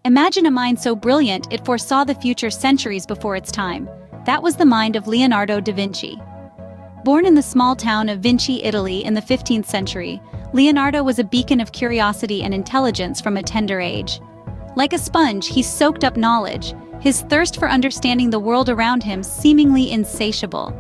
Imagine a mind so brilliant it foresaw the future centuries before its time. That was the mind of Leonardo da Vinci. Born in the small town of Vinci, Italy in the 15th century, Leonardo was a beacon of curiosity and intelligence from a tender age. Like a sponge, he soaked up knowledge, his thirst for understanding the world around him seemingly insatiable.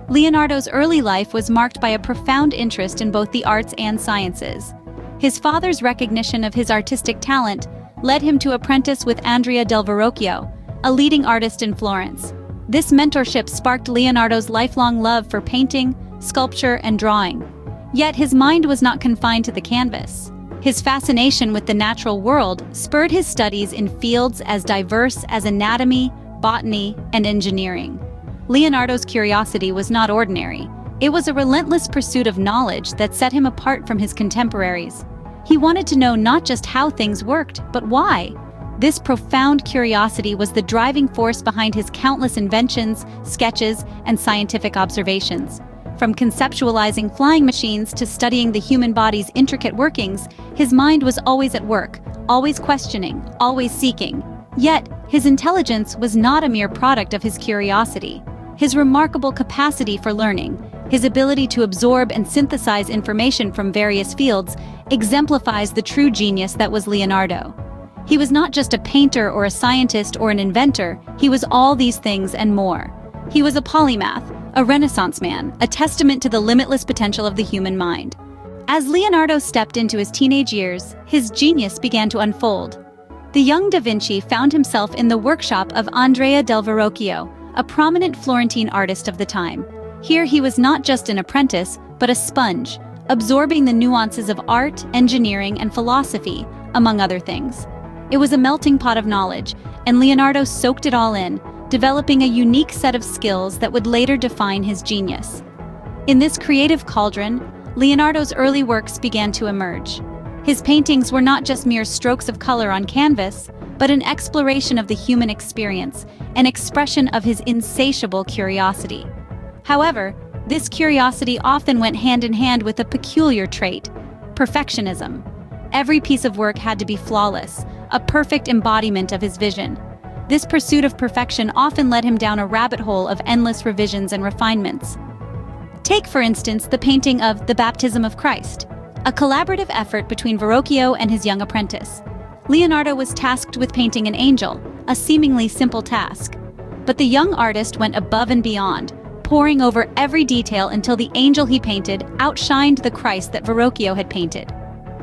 Leonardo's early life was marked by a profound interest in both the arts and sciences. His father's recognition of his artistic talent led him to apprentice with Andrea del Verrocchio, a leading artist in Florence. This mentorship sparked Leonardo's lifelong love for painting, sculpture, and drawing. Yet his mind was not confined to the canvas. His fascination with the natural world spurred his studies in fields as diverse as anatomy, botany, and engineering. Leonardo's curiosity was not ordinary. It was a relentless pursuit of knowledge that set him apart from his contemporaries. He wanted to know not just how things worked, but why. This profound curiosity was the driving force behind his countless inventions, sketches, and scientific observations. From conceptualizing flying machines to studying the human body's intricate workings, his mind was always at work, always questioning, always seeking. Yet, his intelligence was not a mere product of his curiosity. His remarkable capacity for learning, his ability to absorb and synthesize information from various fields, exemplifies the true genius that was Leonardo. He was not just a painter or a scientist or an inventor, he was all these things and more. He was a polymath, a Renaissance man, a testament to the limitless potential of the human mind. As Leonardo stepped into his teenage years, his genius began to unfold. The young Da Vinci found himself in the workshop of Andrea del Verrocchio, a prominent Florentine artist of the time. Here he was not just an apprentice, but a sponge, absorbing the nuances of art, engineering, and philosophy, among other things. It was a melting pot of knowledge, and Leonardo soaked it all in, developing a unique set of skills that would later define his genius. In this creative cauldron, Leonardo's early works began to emerge. His paintings were not just mere strokes of color on canvas, but an exploration of the human experience, an expression of his insatiable curiosity. However, this curiosity often went hand in hand with a peculiar trait: perfectionism. Every piece of work had to be flawless, a perfect embodiment of his vision. This pursuit of perfection often led him down a rabbit hole of endless revisions and refinements. Take, for instance, the painting of The Baptism of Christ, a collaborative effort between Verrocchio and his young apprentice. Leonardo was tasked with painting an angel, a seemingly simple task. But the young artist went above and beyond, poring over every detail until the angel he painted outshined the Christ that Verrocchio had painted.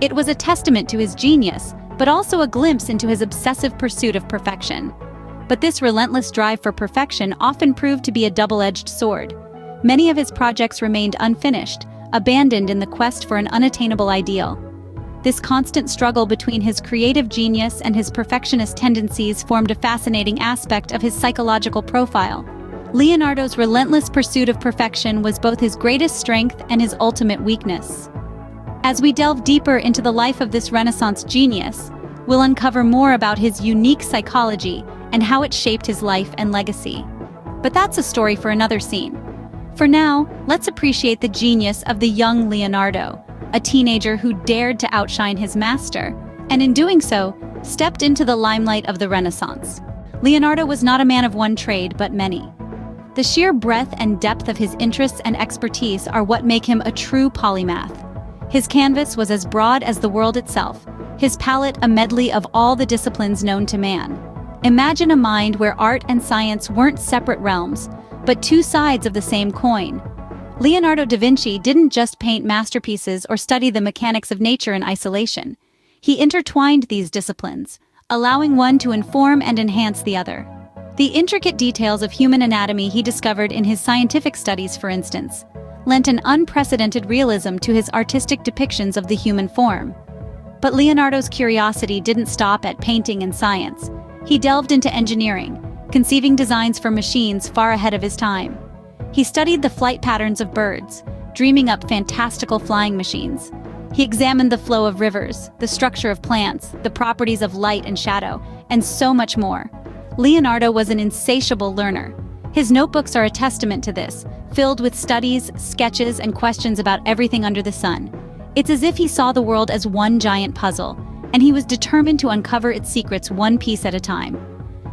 It was a testament to his genius, but also a glimpse into his obsessive pursuit of perfection. But this relentless drive for perfection often proved to be a double-edged sword. Many of his projects remained unfinished, abandoned in the quest for an unattainable ideal. This constant struggle between his creative genius and his perfectionist tendencies formed a fascinating aspect of his psychological profile. Leonardo's relentless pursuit of perfection was both his greatest strength and his ultimate weakness. As we delve deeper into the life of this Renaissance genius, we'll uncover more about his unique psychology and how it shaped his life and legacy. But that's a story for another scene. For now, let's appreciate the genius of the young Leonardo, a teenager who dared to outshine his master, and in doing so, stepped into the limelight of the Renaissance. Leonardo was not a man of one trade, but many. The sheer breadth and depth of his interests and expertise are what make him a true polymath. His canvas was as broad as the world itself, his palette a medley of all the disciplines known to man. Imagine a mind where art and science weren't separate realms, but two sides of the same coin. Leonardo da Vinci didn't just paint masterpieces or study the mechanics of nature in isolation. He intertwined these disciplines, allowing one to inform and enhance the other. The intricate details of human anatomy he discovered in his scientific studies, for instance, lent an unprecedented realism to his artistic depictions of the human form. But Leonardo's curiosity didn't stop at painting and science. He delved into engineering, conceiving designs for machines far ahead of his time. He studied the flight patterns of birds, dreaming up fantastical flying machines. He examined the flow of rivers, the structure of plants, the properties of light and shadow, and so much more. Leonardo was an insatiable learner. His notebooks are a testament to this, filled with studies, sketches, and questions about everything under the sun. It's as if he saw the world as one giant puzzle, and he was determined to uncover its secrets one piece at a time.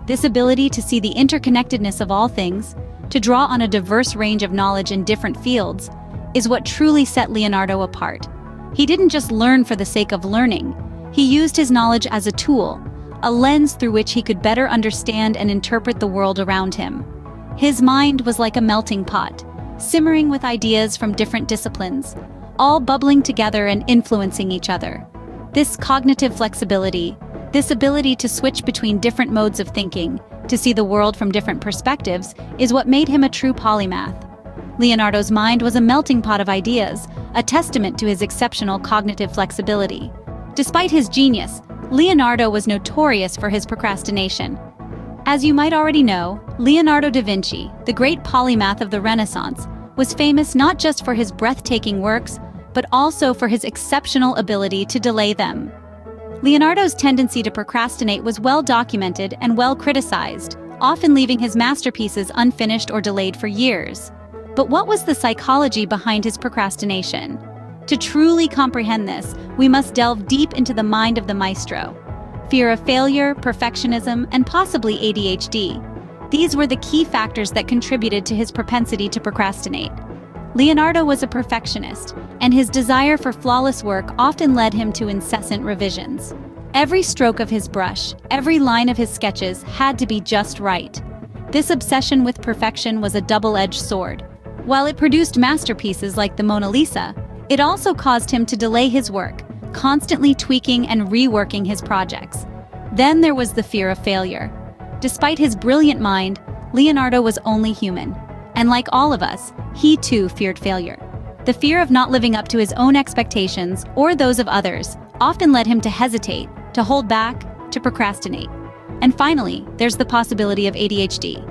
This ability to see the interconnectedness of all things, to draw on a diverse range of knowledge in different fields, is what truly set Leonardo apart. He didn't just learn for the sake of learning. He used his knowledge as a tool, a lens through which he could better understand and interpret the world around him. His mind was like a melting pot, simmering with ideas from different disciplines, all bubbling together and influencing each other. This cognitive flexibility, this ability to switch between different modes of thinking, to see the world from different perspectives, is what made him a true polymath. Leonardo's mind was a melting pot of ideas, a testament to his exceptional cognitive flexibility. Despite his genius, Leonardo was notorious for his procrastination. As you might already know, Leonardo da Vinci, the great polymath of the Renaissance, was famous not just for his breathtaking works, but also for his exceptional ability to delay them. Leonardo's tendency to procrastinate was well documented and well criticized, often leaving his masterpieces unfinished or delayed for years. But what was the psychology behind his procrastination? To truly comprehend this, we must delve deep into the mind of the maestro. Fear of failure, perfectionism, and possibly ADHD. These were the key factors that contributed to his propensity to procrastinate. Leonardo was a perfectionist, and his desire for flawless work often led him to incessant revisions. Every stroke of his brush, every line of his sketches had to be just right. This obsession with perfection was a double-edged sword. While it produced masterpieces like the Mona Lisa, it also caused him to delay his work, constantly tweaking and reworking his projects. Then there was the fear of failure. Despite his brilliant mind, Leonardo was only human. And like all of us, he too feared failure. The fear of not living up to his own expectations or those of others often led him to hesitate, to hold back, to procrastinate. And finally, there's the possibility of ADHD.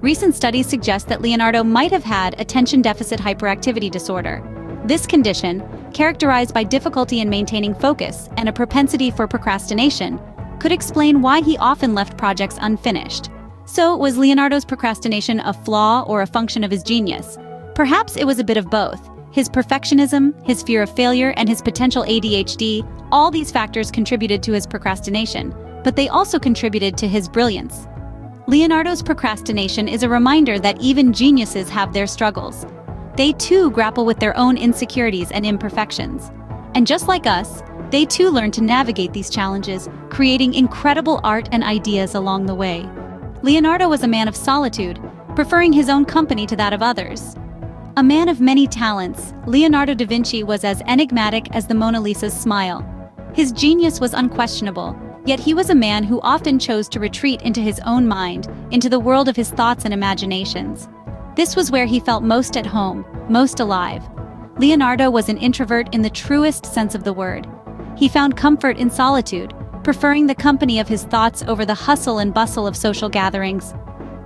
Recent studies suggest that Leonardo might have had attention deficit hyperactivity disorder. This condition, characterized by difficulty in maintaining focus and a propensity for procrastination, could explain why he often left projects unfinished. So, was Leonardo's procrastination a flaw or a function of his genius? Perhaps it was a bit of both. His perfectionism, his fear of failure, and his potential ADHD, all these factors contributed to his procrastination, but they also contributed to his brilliance. Leonardo's procrastination is a reminder that even geniuses have their struggles. They too grapple with their own insecurities and imperfections. And just like us, they too learn to navigate these challenges, creating incredible art and ideas along the way. Leonardo was a man of solitude, preferring his own company to that of others. A man of many talents, Leonardo da Vinci was as enigmatic as the Mona Lisa's smile. His genius was unquestionable, yet he was a man who often chose to retreat into his own mind, into the world of his thoughts and imaginations. This was where he felt most at home, most alive. Leonardo was an introvert in the truest sense of the word. He found comfort in solitude, preferring the company of his thoughts over the hustle and bustle of social gatherings.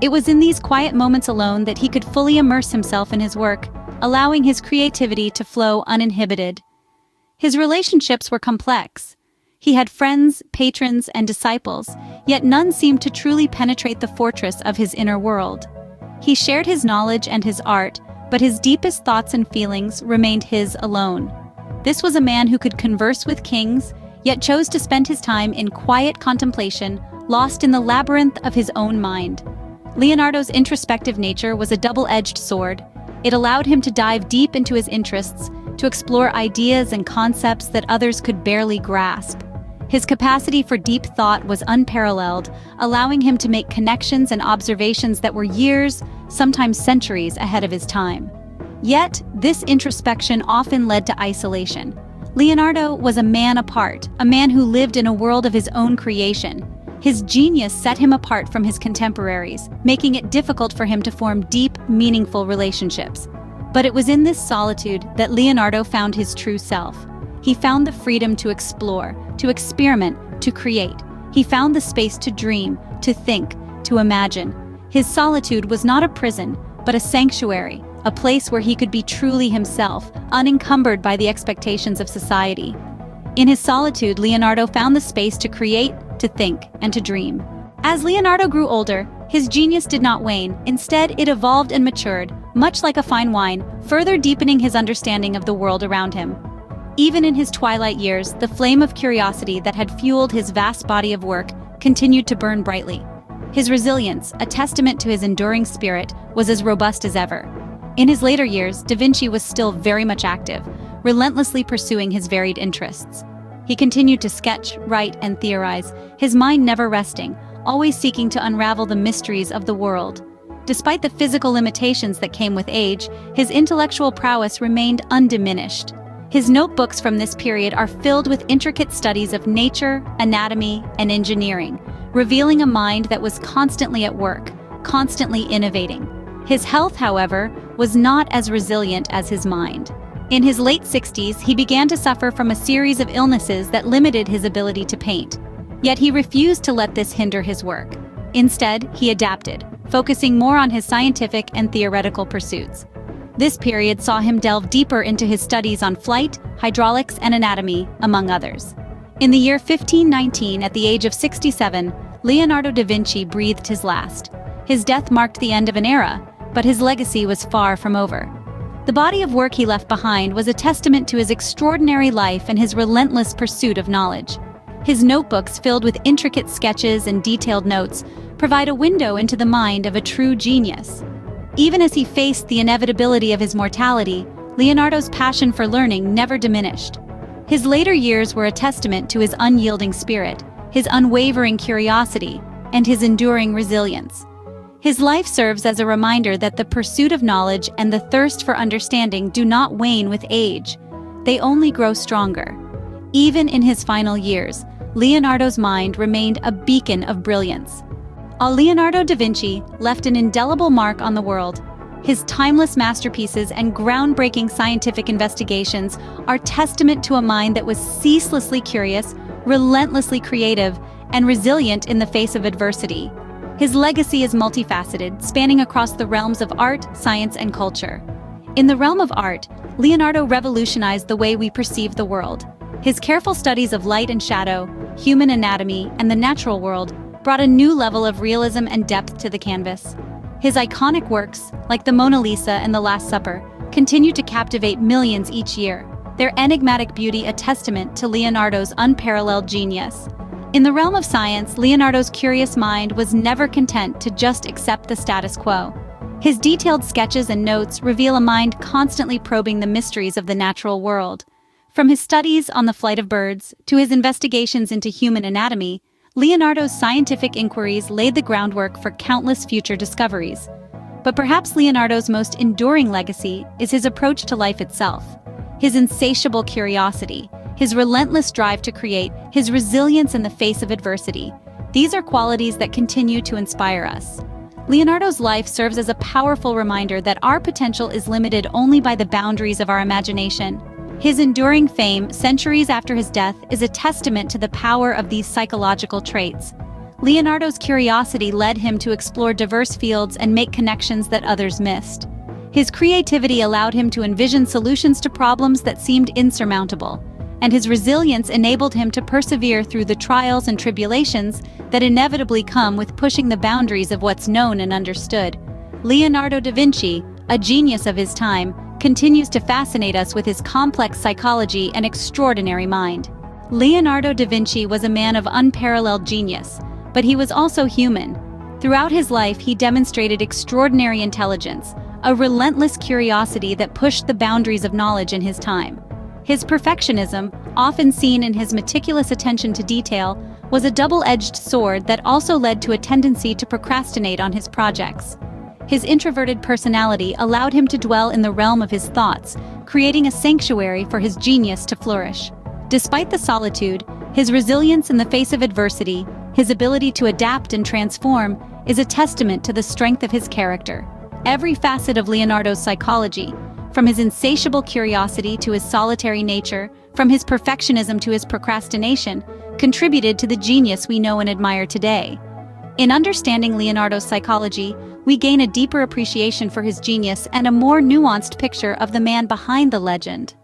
It was in these quiet moments alone that he could fully immerse himself in his work, allowing his creativity to flow uninhibited. His relationships were complex. He had friends, patrons, and disciples, yet none seemed to truly penetrate the fortress of his inner world. He shared his knowledge and his art, but his deepest thoughts and feelings remained his alone. This was a man who could converse with kings, yet chose to spend his time in quiet contemplation, lost in the labyrinth of his own mind. Leonardo's introspective nature was a double-edged sword. It allowed him to dive deep into his interests, to explore ideas and concepts that others could barely grasp. His capacity for deep thought was unparalleled, allowing him to make connections and observations that were years, sometimes centuries, ahead of his time. Yet, this introspection often led to isolation. Leonardo was a man apart, a man who lived in a world of his own creation. His genius set him apart from his contemporaries, making it difficult for him to form deep, meaningful relationships. But it was in this solitude that Leonardo found his true self. He found the freedom to explore, to experiment, to create. He found the space to dream, to think, to imagine. His solitude was not a prison, but a sanctuary, a place where he could be truly himself, unencumbered by the expectations of society. In his solitude, Leonardo found the space to create, to think, and to dream. As Leonardo grew older, his genius did not wane. Instead, it evolved and matured, much like a fine wine, further deepening his understanding of the world around him. Even in his twilight years, the flame of curiosity that had fueled his vast body of work continued to burn brightly. His resilience, a testament to his enduring spirit, was as robust as ever. In his later years, Da Vinci was still very much active, relentlessly pursuing his varied interests. He continued to sketch, write, and theorize, his mind never resting, always seeking to unravel the mysteries of the world. Despite the physical limitations that came with age, his intellectual prowess remained undiminished. His notebooks from this period are filled with intricate studies of nature, anatomy, and engineering, revealing a mind that was constantly at work, constantly innovating. His health, however, was not as resilient as his mind. In his late 60s, he began to suffer from a series of illnesses that limited his ability to paint. Yet he refused to let this hinder his work. Instead, he adapted, focusing more on his scientific and theoretical pursuits. This period saw him delve deeper into his studies on flight, hydraulics, and anatomy, among others. In the year 1519, at the age of 67, Leonardo da Vinci breathed his last. His death marked the end of an era, but his legacy was far from over. The body of work he left behind was a testament to his extraordinary life and his relentless pursuit of knowledge. His notebooks, filled with intricate sketches and detailed notes, provide a window into the mind of a true genius. Even as he faced the inevitability of his mortality, Leonardo's passion for learning never diminished. His later years were a testament to his unyielding spirit, his unwavering curiosity, and his enduring resilience. His life serves as a reminder that the pursuit of knowledge and the thirst for understanding do not wane with age. They only grow stronger. Even in his final years, Leonardo's mind remained a beacon of brilliance. Leonardo da Vinci left an indelible mark on the world. His timeless masterpieces and groundbreaking scientific investigations are testament to a mind that was ceaselessly curious, relentlessly creative, and resilient in the face of adversity. His legacy is multifaceted, spanning across the realms of art, science, and culture. In the realm of art, Leonardo revolutionized the way we perceive the world. His careful studies of light and shadow, human anatomy, and the natural world brought a new level of realism and depth to the canvas. His iconic works, like the Mona Lisa and the Last Supper, continue to captivate millions each year, their enigmatic beauty a testament to Leonardo's unparalleled genius. In the realm of science, Leonardo's curious mind was never content to just accept the status quo. His detailed sketches and notes reveal a mind constantly probing the mysteries of the natural world. From his studies on the flight of birds to his investigations into human anatomy, Leonardo's scientific inquiries laid the groundwork for countless future discoveries. But perhaps Leonardo's most enduring legacy is his approach to life itself. His insatiable curiosity, his relentless drive to create, his resilience in the face of adversity. These are qualities that continue to inspire us. Leonardo's life serves as a powerful reminder that our potential is limited only by the boundaries of our imagination. His enduring fame, centuries after his death, is a testament to the power of these psychological traits. Leonardo's curiosity led him to explore diverse fields and make connections that others missed. His creativity allowed him to envision solutions to problems that seemed insurmountable, and his resilience enabled him to persevere through the trials and tribulations that inevitably come with pushing the boundaries of what's known and understood. Leonardo da Vinci, a genius of his time, continues to fascinate us with his complex psychology and extraordinary mind. Leonardo da Vinci was a man of unparalleled genius, but he was also human. Throughout his life, he demonstrated extraordinary intelligence, a relentless curiosity that pushed the boundaries of knowledge in his time. His perfectionism, often seen in his meticulous attention to detail, was a double-edged sword that also led to a tendency to procrastinate on his projects. His introverted personality allowed him to dwell in the realm of his thoughts, creating a sanctuary for his genius to flourish. Despite the solitude, his resilience in the face of adversity, his ability to adapt and transform, is a testament to the strength of his character. Every facet of Leonardo's psychology, from his insatiable curiosity to his solitary nature, from his perfectionism to his procrastination, contributed to the genius we know and admire today. In understanding Leonardo's psychology, we gain a deeper appreciation for his genius and a more nuanced picture of the man behind the legend.